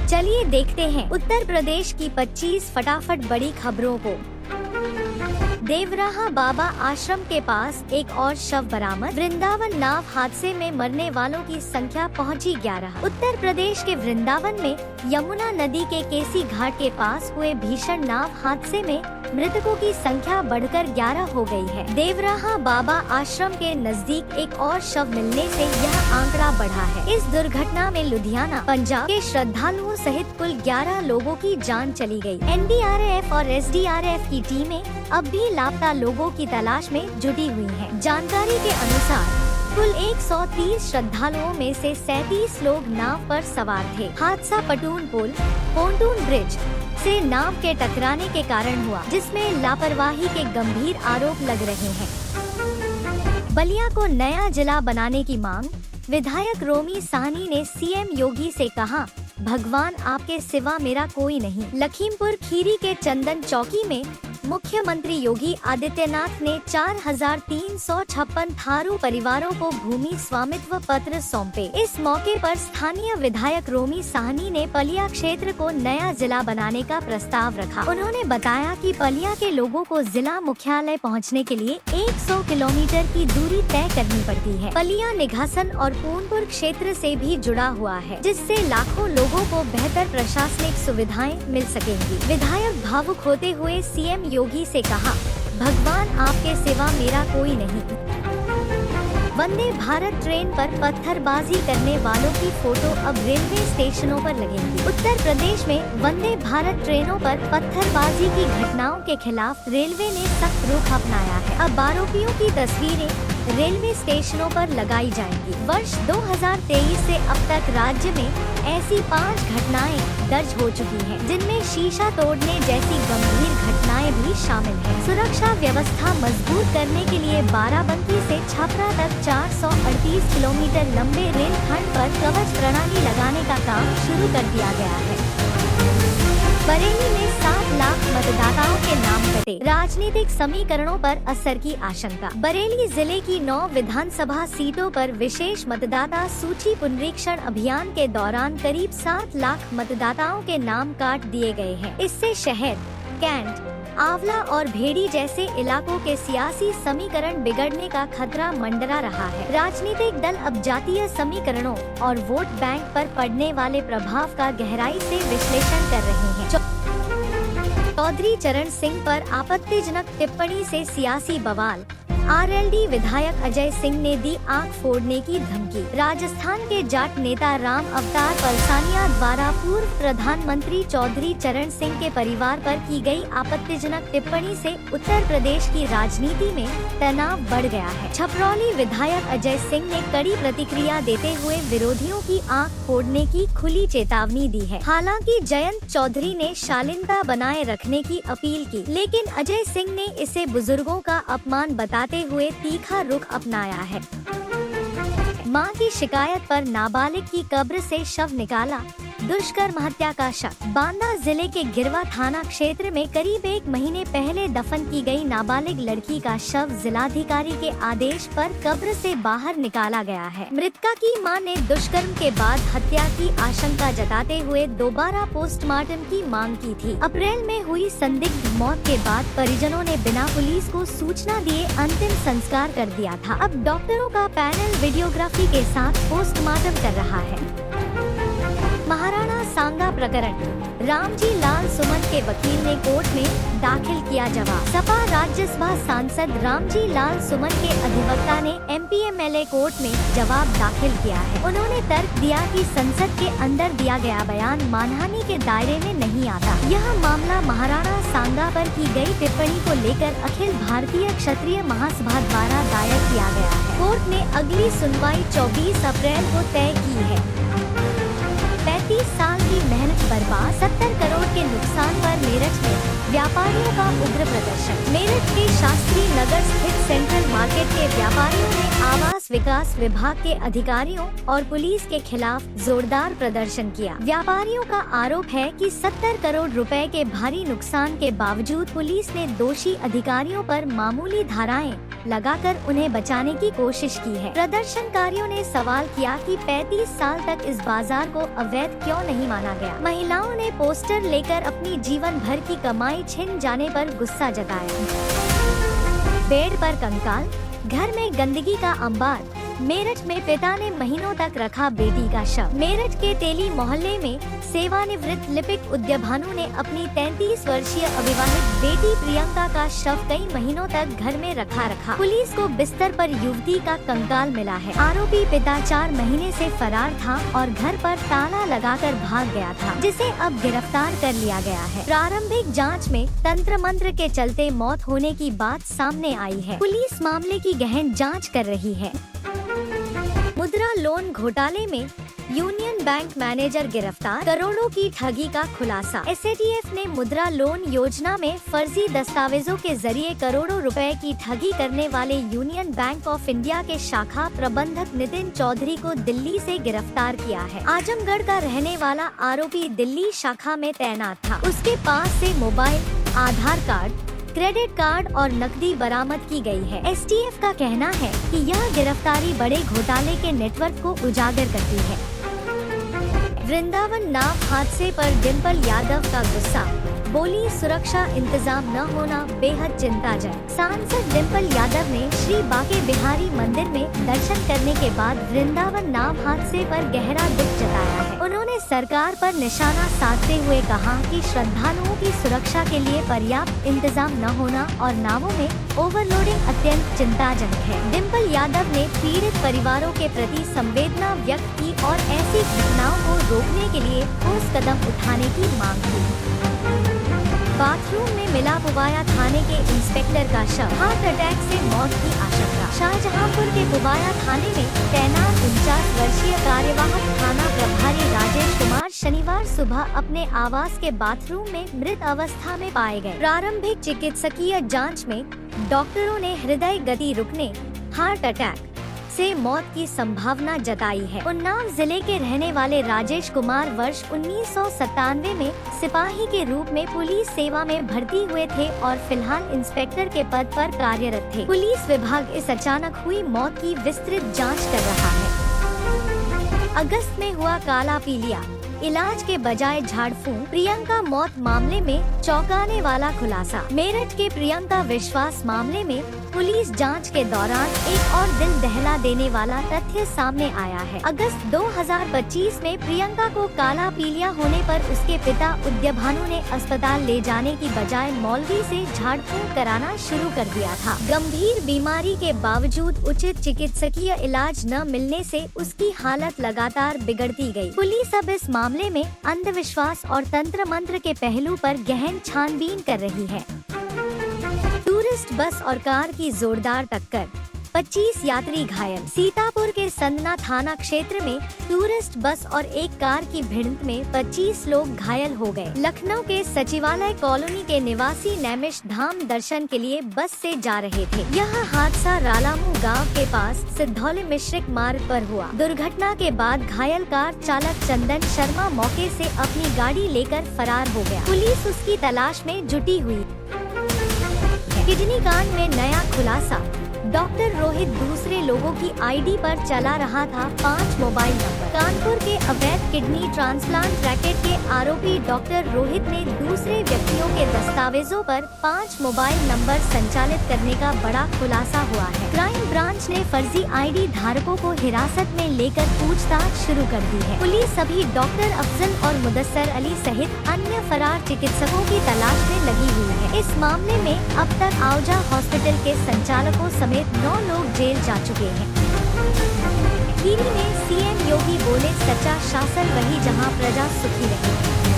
चलिए देखते हैं उत्तर प्रदेश की 25 फटाफट बड़ी खबरों को। देवराहा बाबा आश्रम के पास एक और शव बरामद। वृंदावन नाव हादसे में मरने वालों की संख्या पहुंची 11। उत्तर प्रदेश के वृंदावन में यमुना नदी के केसी घाट के पास हुए भीषण नाव हादसे में मृतकों की संख्या बढ़कर 11 हो गई है। देवराहा बाबा आश्रम के नजदीक एक और शव मिलने से यह आंकड़ा बढ़ा है। इस दुर्घटना में लुधियाना, पंजाब के श्रद्धालुओं सहित कुल 11 लोगों की जान चली गई। एनडीआरएफ और एसडीआरएफ की टीमें अब भी लापता लोगों की तलाश में जुटी हुई हैं। जानकारी के अनुसार कुल 130 श्रद्धालुओं में से 37 लोग नाव पर सवार थे। हादसा पटून पुल, पोंटून ब्रिज से नाव के टकराने के कारण हुआ, जिसमें लापरवाही के गंभीर आरोप लग रहे हैं। बलिया को नया जिला बनाने की मांग। विधायक रोमी साहनी ने सीएम योगी से कहा, भगवान आपके सिवा मेरा कोई नहीं। लखीमपुर खीरी के चंदन चौकी में मुख्यमंत्री योगी आदित्यनाथ ने 4,356 थारू परिवारों को भूमि स्वामित्व पत्र सौंपे। इस मौके पर स्थानीय विधायक रोमी साहनी ने पलिया क्षेत्र को नया जिला बनाने का प्रस्ताव रखा। उन्होंने बताया कि पलिया के लोगों को जिला मुख्यालय पहुंचने के लिए 100 किलोमीटर की दूरी तय करनी पड़ती है। पलिया निघासन और पूनपुर क्षेत्र से भी जुड़ा हुआ है, जिससे लाखों लोगों को बेहतर प्रशासनिक सुविधाएं मिल सकेंगी। विधायक भावुक होते हुए सीएम योगी से कहा, भगवान आपके सिवा मेरा कोई नहीं। वंदे भारत ट्रेन पर पत्थरबाजी करने वालों की फोटो अब रेलवे स्टेशनों पर लगेंगी। उत्तर प्रदेश में वंदे भारत ट्रेनों पर पत्थरबाजी की घटनाओं के खिलाफ रेलवे ने सख्त रुख अपनाया है। अब आरोपियों की तस्वीरें रेलवे स्टेशनों पर लगाई जाएंगी। वर्ष 2023 से अब तक राज्य में ऐसी 5 घटनाएं दर्ज हो चुकी हैं, जिनमें शीशा तोड़ने जैसी गंभीर घटनाएं भी शामिल हैं। सुरक्षा व्यवस्था मजबूत करने के लिए बाराबंकी से छपरा तक 438 किलोमीटर लंबे रेलखंड पर कवच प्रणाली लगाने का काम शुरू कर दिया गया है। बरेली में 7 लाख मतदाताओं के नाम कटे। राजनीतिक समीकरणों पर असर की आशंका। बरेली जिले की 9 विधानसभा सीटों पर विशेष मतदाता सूची पुनरीक्षण अभियान के दौरान करीब 7 लाख मतदाताओं के नाम काट दिए गए हैं। इससे शहर, कैंट, आंवला और भेड़ी जैसे इलाकों के सियासी समीकरण बिगड़ने का खतरा मंडरा रहा है। राजनीतिक दल अब जातीय समीकरणों और वोट बैंक पर पड़ने वाले प्रभाव का गहराई से विश्लेषण कर रहे हैं। चौधरी चरण सिंह पर आपत्तिजनक टिप्पणी से सियासी बवाल। आरएलडी विधायक अजय सिंह ने दी आंख फोड़ने की धमकी। राजस्थान के जाट नेता राम अवतार पलसानिया द्वारा पूर्व प्रधानमंत्री चौधरी चरण सिंह के परिवार पर की गई आपत्तिजनक टिप्पणी से उत्तर प्रदेश की राजनीति में तनाव बढ़ गया है। छपरौली विधायक अजय सिंह ने कड़ी प्रतिक्रिया देते हुए विरोधियों की आंख फोड़ने की खुली चेतावनी दी है। हालांकि जयंत चौधरी ने शालीनता बनाए रखने की अपील की, लेकिन अजय सिंह ने इसे बुजुर्गों का अपमान बताते हुए तीखा रुख अपनाया है। मां की शिकायत पर नाबालिग की कब्र से शव निकाला। दुष्कर्म हत्या का शक। बांदा जिले के गिरवा थाना क्षेत्र में करीब 1 महीने पहले दफन की गई नाबालिग लड़की का शव जिलाधिकारी के आदेश पर कब्र से बाहर निकाला गया है। मृतका की मां ने दुष्कर्म के बाद हत्या की आशंका जताते हुए दोबारा पोस्टमार्टम की मांग की थी। अप्रैल में हुई संदिग्ध मौत के बाद परिजनों ने बिना पुलिस को सूचना दिए अंतिम संस्कार कर दिया था। अब डॉक्टरों का पैनल वीडियोग्राफी के साथ पोस्टमार्टम कर रहा है। महाराणा सांगा प्रकरण। रामजी लाल सुमन के वकील ने कोर्ट में दाखिल किया जवाब। सपा राज्यसभा सांसद रामजी लाल सुमन के अधिवक्ता ने एमपीएमएलए कोर्ट में जवाब दाखिल किया है। उन्होंने तर्क दिया कि संसद के अंदर दिया गया बयान मानहानि के दायरे में नहीं आता। यह मामला महाराणा सांगा पर की गई टिप्पणी को लेकर अखिल भारतीय क्षत्रिय महासभा द्वारा दायर किया गया है। कोर्ट ने अगली सुनवाई 24 अप्रैल को तय की है। 35 साल की मेहनत बर्बाद। 70 करोड़ के नुकसान पर मेरठ में व्यापारियों का उग्र प्रदर्शन। मेरठ के शास्त्री नगर स्थित सेंट्रल मार्केट के व्यापारियों ने आवाज विकास विभाग के अधिकारियों और पुलिस के खिलाफ जोरदार प्रदर्शन किया। व्यापारियों का आरोप है कि 70 करोड़ रुपए के भारी नुकसान के बावजूद पुलिस ने दोषी अधिकारियों पर मामूली धाराएं लगाकर उन्हें बचाने की कोशिश की है। प्रदर्शनकारियों ने सवाल किया कि 35 साल तक इस बाजार को अवैध क्यों नहीं माना गया। महिलाओं ने पोस्टर लेकर अपनी जीवन भर की कमाई छिन जाने पर गुस्सा जताया। बेड पर कंकाल, घर में गंदगी का अंबार। मेरठ में पिता ने महीनों तक रखा बेटी का शव। मेरठ के तेली मोहल्ले में सेवानिवृत्त लिपिक उदय भानु ने अपनी 33 वर्षीय अविवाहित बेटी प्रियंका का शव कई महीनों तक घर में रखा। पुलिस को बिस्तर पर युवती का कंकाल मिला है। आरोपी पिता 4 महीने से फरार था और घर पर ताला लगाकर भाग गया था, जिसे अब गिरफ्तार कर लिया गया है। प्रारंभिक जाँच में तंत्र मंत्र के चलते मौत होने की बात सामने आई है। पुलिस मामले की गहन जाँच कर रही है। मुद्रा लोन घोटाले में यूनियन बैंक मैनेजर गिरफ्तार, करोड़ों की ठगी का खुलासा। एसएटीएफ ने मुद्रा लोन योजना में फर्जी दस्तावेजों के जरिए करोड़ों रुपए की ठगी करने वाले यूनियन बैंक ऑफ इंडिया के शाखा प्रबंधक नितिन चौधरी को दिल्ली से गिरफ्तार किया है। आजमगढ़ का रहने वाला आरोपी दिल्ली शाखा में तैनात था। उसके पास से मोबाइल, आधार कार्ड, क्रेडिट कार्ड और नकदी बरामद की गई है। एसटीएफ का कहना है कि यह गिरफ्तारी बड़े घोटाले के नेटवर्क को उजागर करती है। वृंदावन नाव हादसे पर डिम्पल यादव का गुस्सा, बोली सुरक्षा इंतजाम न होना बेहद चिंताजनक। सांसद डिम्पल यादव ने श्री बांके बिहारी मंदिर में दर्शन करने के बाद वृंदावन नाव हादसे पर गहरा दुख जताया है। उन्होंने सरकार पर निशाना साधते हुए कहा कि श्रद्धालुओं की सुरक्षा के लिए पर्याप्त इंतजाम न होना और नावों में ओवरलोडिंग अत्यंत चिंताजनक है। डिम्पल यादव ने पीड़ित परिवारों के प्रति संवेदना व्यक्त की और ऐसी घटनाओं को रोकने के लिए ठोस कदम उठाने की मांग की। बाथरूम में मिला पुबाया थाने के इंस्पेक्टर का शव, हार्ट अटैक से मौत की आशंका। शाहजहांपुर के पुबाया थाने में तैनात 49 वर्षीय कार्यवाहक थाना प्रभारी राजेश कुमार शनिवार सुबह अपने आवास के बाथरूम में मृत अवस्था में पाए गए। प्रारंभिक चिकित्सकीय जांच में डॉक्टरों ने हृदय गति रुकने, हार्ट अटैक से मौत की संभावना जताई है। उन्नाव जिले के रहने वाले राजेश कुमार वर्ष 1997 में सिपाही के रूप में पुलिस सेवा में भर्ती हुए थे और फिलहाल इंस्पेक्टर के पद पर कार्यरत थे। पुलिस विभाग इस अचानक हुई मौत की विस्तृत जांच कर रहा है। अगस्त में हुआ काला पीलिया, इलाज के बजाय झाड़ फूंक। प्रियंका मौत मामले में चौंकाने वाला खुलासा। मेरठ के प्रियंका विश्वास मामले में पुलिस जांच के दौरान एक और दिल दहला देने वाला तथ्य सामने आया है। अगस्त 2025 में प्रियंका को काला पीलिया होने पर उसके पिता उदय भानु ने अस्पताल ले जाने की बजाय मौलवी से झाड़ फूंक कराना शुरू कर दिया था। गंभीर बीमारी के बावजूद उचित चिकित्सकीय इलाज न मिलने से उसकी हालत लगातार बिगड़ती गई। पुलिस अब इस मामले में अंधविश्वास और तंत्र मंत्र के पहलू पर गहन छानबीन कर रही है। टूरिस्ट बस और कार की जोरदार टक्कर, 25 यात्री घायल। सीतापुर के संदना थाना क्षेत्र में टूरिस्ट बस और एक कार की भिड़ंत में 25 लोग घायल हो गए। लखनऊ के सचिवालय कॉलोनी के निवासी नैमिष धाम दर्शन के लिए बस से जा रहे थे। यह हादसा रालामू गांव के पास सिद्धौली मिश्रिक मार्ग पर हुआ। दुर्घटना के बाद घायल कार चालक चंदन शर्मा मौके से अपनी गाड़ी लेकर फरार हो गया। पुलिस उसकी तलाश में जुटी हुई। किडनी कांड में नया खुलासा, डॉक्टर रोहित दूसरे लोगों की आईडी पर चला रहा था 5 मोबाइल नंबर। कानपुर के अवैध किडनी ट्रांसप्लांट रैकेट के आरोपी डॉक्टर रोहित ने दूसरे व्यक्तियों के दस्तावेजों पर 5 मोबाइल नंबर संचालित करने का बड़ा खुलासा हुआ है। क्राइम ब्रांच ने फर्जी आईडी धारकों को हिरासत में लेकर पूछताछ शुरू कर दी है। पुलिस अभी डॉक्टर अफजल और मुदस्सर अली सहित अन्य फरार चिकित्सकों की तलाश में लगी हुई है। इस मामले में अब तक आओजा हॉस्पिटल के संचालकों समेत 9 लोग जेल जा चुके हैं। खीरी में सीएम योगी बोले, सच्चा शासन वही जहां प्रजा सुखी रहे।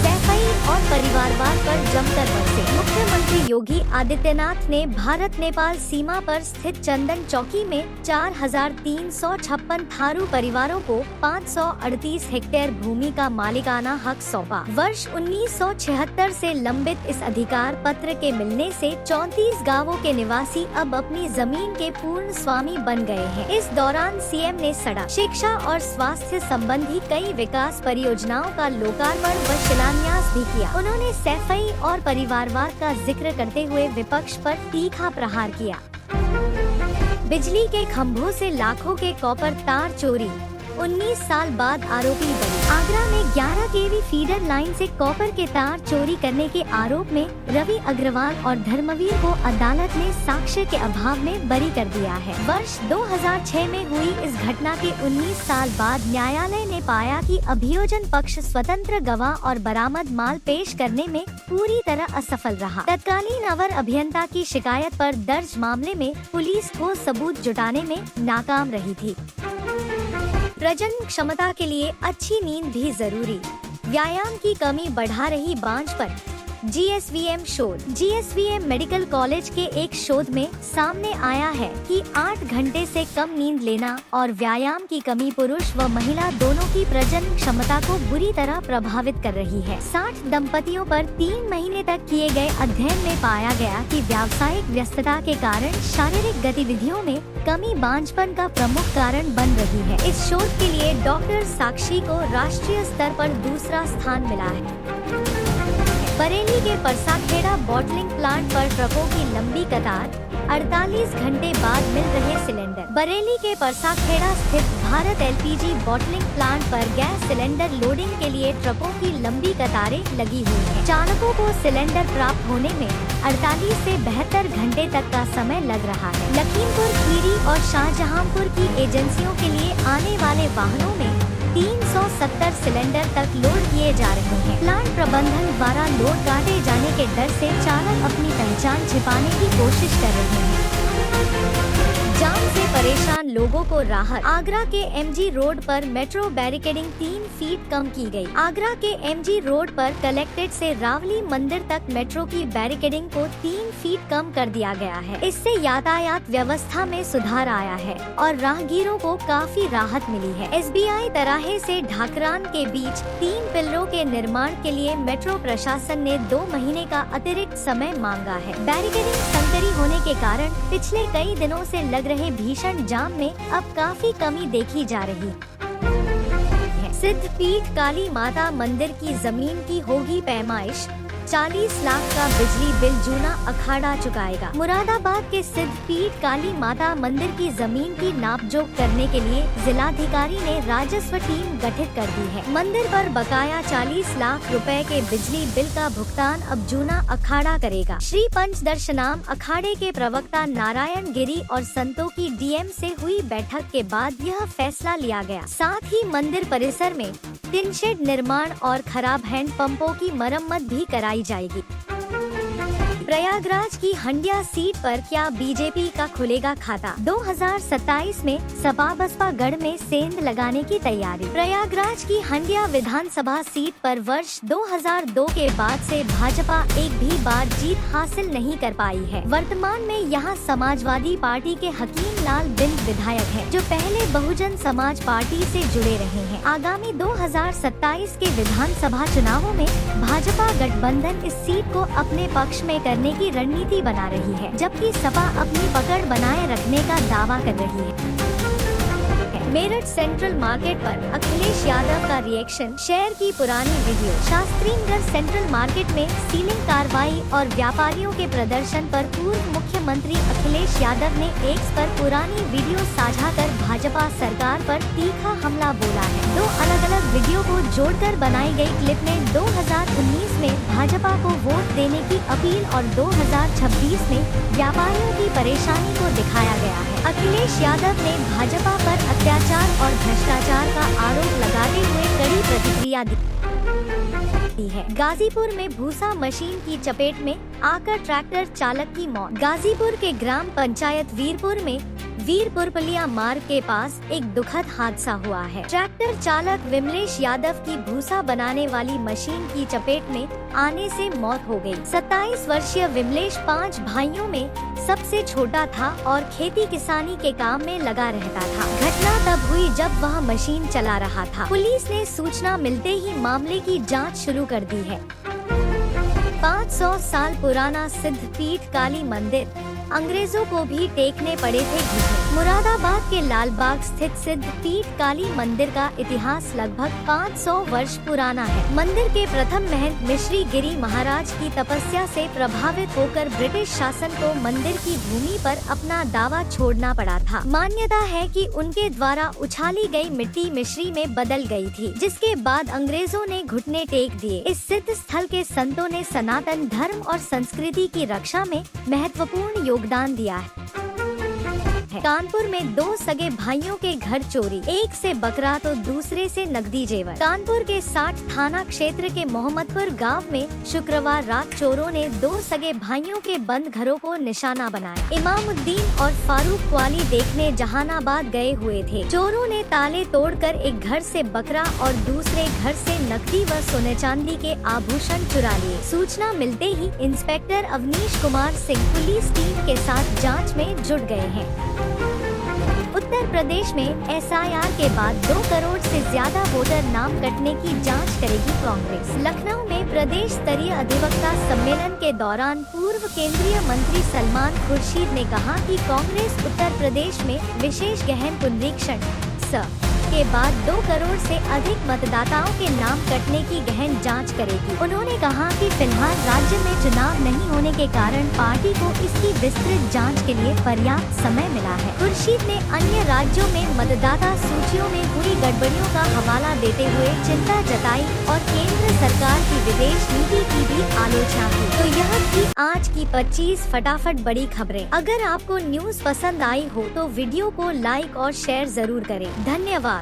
सैफई और परिवारवाद पर जमकर बरसे। मुख्यमंत्री योगी आदित्यनाथ ने भारत नेपाल सीमा पर स्थित चंदन चौकी में 4,356 थारू परिवारों को 538 हेक्टेयर भूमि का मालिकाना हक सौंपा। वर्ष 1976 से लंबित इस अधिकार पत्र के मिलने से 34 गांवों के निवासी अब अपनी जमीन के पूर्ण स्वामी बन गए हैं। इस दौरान सीएम ने सड़क, शिक्षा और स्वास्थ्य संबंधी कई विकास परियोजनाओं का लोकार्पण व शिलान्यास भी किया। उन्होंने सफाई और परिवारवाद का जिक्र करते हुए विपक्ष पर तीखा प्रहार किया। बिजली के खंभों से लाखों के कॉपर तार चोरी, 19 साल बाद आरोपी बरी। आगरा में 11 केवी फीडर लाइन से कॉपर के तार चोरी करने के आरोप में रवि अग्रवाल और धर्मवीर को अदालत ने साक्ष्य के अभाव में बरी कर दिया है। वर्ष 2006 में हुई इस घटना के 19 साल बाद न्यायालय ने पाया कि अभियोजन पक्ष स्वतंत्र गवाह और बरामद माल पेश करने में पूरी तरह असफल रहा। तत्कालीन अवर अभियंता की शिकायत पर दर्ज मामले में पुलिस को सबूत जुटाने में नाकाम रही थी। प्रजनन क्षमता के लिए अच्छी नींद भी जरूरी, व्यायाम की कमी बढ़ा रही बांझपन। जीएसवीएम शोध। जीएसवीएम मेडिकल कॉलेज के एक शोध में सामने आया है कि 8 घंटे से कम नींद लेना और व्यायाम की कमी पुरुष व महिला दोनों की प्रजनन क्षमता को बुरी तरह प्रभावित कर रही है। 60 दंपतियों पर 3 महीने तक किए गए अध्ययन में पाया गया कि व्यावसायिक व्यस्तता के कारण शारीरिक गतिविधियों में कमी बांझपन का प्रमुख कारण बन रही है। इस शोध के लिए डॉक्टर साक्षी को राष्ट्रीय स्तर पर दूसरा स्थान मिला है। बरेली के परसाखेड़ा बॉटलिंग प्लांट पर ट्रकों की लंबी कतार, 48 घंटे बाद मिल रहे सिलेंडर। बरेली के परसाखेड़ा स्थित भारत एलपीजी बॉटलिंग प्लांट पर गैस सिलेंडर लोडिंग के लिए ट्रकों की लंबी कतारें लगी हुई हैं। चालकों को सिलेंडर प्राप्त होने में 48 से 72 घंटे तक का समय लग रहा है। लखीमपुर खीरी और शाहजहांपुर की एजेंसियों के लिए आने वाले वाहनों में 370 सिलेंडर तक लोड किए जा रहे हैं। प्लांट प्रबंधन द्वारा लोड काटे जाने के डर से चालक अपनी पहचान छिपाने की कोशिश कर रहे हैं। जाम से परेशान लोगों को राहत। आगरा के एमजी रोड पर मेट्रो बैरिकेडिंग 3 फीट कम की गई। आगरा के एमजी रोड पर कलेक्ट्रेट से रावली मंदिर तक मेट्रो की बैरिकेडिंग को 3 फीट कम कर दिया गया है। इससे यातायात व्यवस्था में सुधार आया है और राहगीरों को काफी राहत मिली है। एसबीआई तराहे से ढाकरान के बीच 3 पिलरों के निर्माण के लिए मेट्रो प्रशासन ने 2 महीने का अतिरिक्त समय मांगा है। बैरिकेडिंग संकरी होने के कारण पिछले कई दिनों से लग रहे भीषण जाम में अब काफी कमी देखी जा रही है। सिद्धपीठ काली माता मंदिर की जमीन की होगी पैमाइश, 40 लाख का बिजली बिल जूना अखाड़ा चुकाएगा। मुरादाबाद के सिद्धपीठ काली माता मंदिर की जमीन की नापजोख करने के लिए जिलाधिकारी ने राजस्व टीम गठित कर दी है। मंदिर पर बकाया 40 लाख रुपए के बिजली बिल का भुगतान अब जूना अखाड़ा करेगा। श्री पंचदर्शनाम अखाड़े के प्रवक्ता नारायण गिरी और संतों की डीएम से हुई बैठक के बाद यह फैसला लिया गया। साथ ही मंदिर परिसर में टिन शेड निर्माण और खराब हैंड पंपों की मरम्मत भी कराई जाएगी। प्रयागराज की हंडिया सीट पर क्या बीजेपी का खुलेगा खाता? 2027 में सपा बसपा गढ़ में सेंध लगाने की तैयारी। प्रयागराज की हंडिया विधानसभा सीट पर वर्ष 2002 के बाद से भाजपा एक भी बार जीत हासिल नहीं कर पाई है। वर्तमान में यहां समाजवादी पार्टी के हकीम लाल बिंद विधायक हैं, जो पहले बहुजन समाज पार्टी से जुड़े रहे हैं। आगामी 2027 के विधानसभा चुनावों में भाजपा गठबंधन इस सीट को अपने पक्ष में करने की रणनीति बना रही है, जबकि सपा अपनी पकड़ बनाए रखने का दावा कर रही है। मेरठ सेंट्रल मार्केट पर अखिलेश यादव का रिएक्शन, शेयर की पुरानी वीडियो। शास्त्रीनगर सेंट्रल मार्केट में सीलिंग कार्रवाई और व्यापारियों के प्रदर्शन पर पूर्व मुख्यमंत्री अखिलेश यादव ने एक्स पर पुरानी वीडियो साझा कर भाजपा सरकार पर तीखा हमला बोला है। 2 अलग-अलग वीडियो को जोड़कर बनाई गई क्लिप में 2019 में भाजपा को वोट देने की अपील और 2026 में व्यापारियों की परेशानी को दिखाया गया है। अखिलेश यादव ने भाजपा पर अत्याचार और भ्रष्टाचार का आरोप लगाते हुए कड़ी प्रतिक्रिया दी है। गाजीपुर में भूसा मशीन की चपेट में आकर ट्रैक्टर चालक की मौत। गाजीपुर के ग्राम पंचायत वीरपुर में वीरपुर मार्ग के पास एक दुखद हादसा हुआ है। ट्रैक्टर चालक विमलेश यादव की भूसा बनाने वाली मशीन की चपेट में आने से मौत हो गई। 27 वर्षीय विमलेश 5 भाइयों में सबसे छोटा था और खेती किसानी के काम में लगा रहता था। घटना तब हुई जब वह मशीन चला रहा था। पुलिस ने सूचना मिलते ही मामले की जांच शुरू कर दी है। 500 साल पुराना सिद्ध पीठ काली मंदिर अंग्रेजों को भी टेकने पड़े थे घुटने। मुरादाबाद के लालबाग स्थित सिद्ध पीठ काली मंदिर का इतिहास लगभग 500 वर्ष पुराना है। मंदिर के प्रथम महंत मिश्री गिरी महाराज की तपस्या से प्रभावित होकर ब्रिटिश शासन को मंदिर की भूमि पर अपना दावा छोड़ना पड़ा था। मान्यता है कि उनके द्वारा उछाली गई मिट्टी मिश्री में बदल गई थी, जिसके बाद अंग्रेजों ने घुटने टेक दिए। इस सिद्ध स्थल के संतों ने सनातन धर्म और संस्कृति की रक्षा में महत्वपूर्ण योगदान दिया है। कानपुर में 2 सगे भाइयों के घर चोरी, एक से बकरा तो दूसरे से नकदी जेवर। कानपुर के 60 थाना क्षेत्र के मोहम्मदपुर गांव में शुक्रवार रात चोरों ने 2 सगे भाइयों के बंद घरों को निशाना बनाया। इमामुद्दीन और फारूक वाली देखने जहानाबाद गए हुए थे। चोरों ने ताले तोड़कर एक घर से बकरा और दूसरे घर से नकदी व सोने चांदी के आभूषण चुरा लिए। सूचना मिलते ही inspector Avneesh Kumar Singh police team के साथ जाँच में जुट गए हैं। उत्तर प्रदेश में SIR के बाद 2 करोड़ से ज्यादा वोटर नाम कटने की जांच करेगी कांग्रेस। लखनऊ में प्रदेश स्तरीय अधिवक्ता सम्मेलन के दौरान पूर्व केंद्रीय मंत्री सलमान खुर्शीद ने कहा कि कांग्रेस उत्तर प्रदेश में विशेष गहन पुनरीक्षण के बाद 2 करोड़ से अधिक मतदाताओं के नाम कटने की गहन जांच करेगी। उन्होंने कहा कि फिलहाल राज्य में चुनाव नहीं होने के कारण पार्टी को इसकी विस्तृत जांच के लिए पर्याप्त समय मिला है। खुर्शीद ने अन्य राज्यों में मतदाता सूचियों में हुई गड़बड़ियों का हवाला देते हुए चिंता जताई और केंद्र सरकार की विदेश नीति की भी आलोचना की। तो यह थी आज की 25 फटाफट बड़ी खबरें। अगर आपको न्यूज पसंद आई हो तो वीडियो को लाइक और शेयर जरूर करें। धन्यवाद।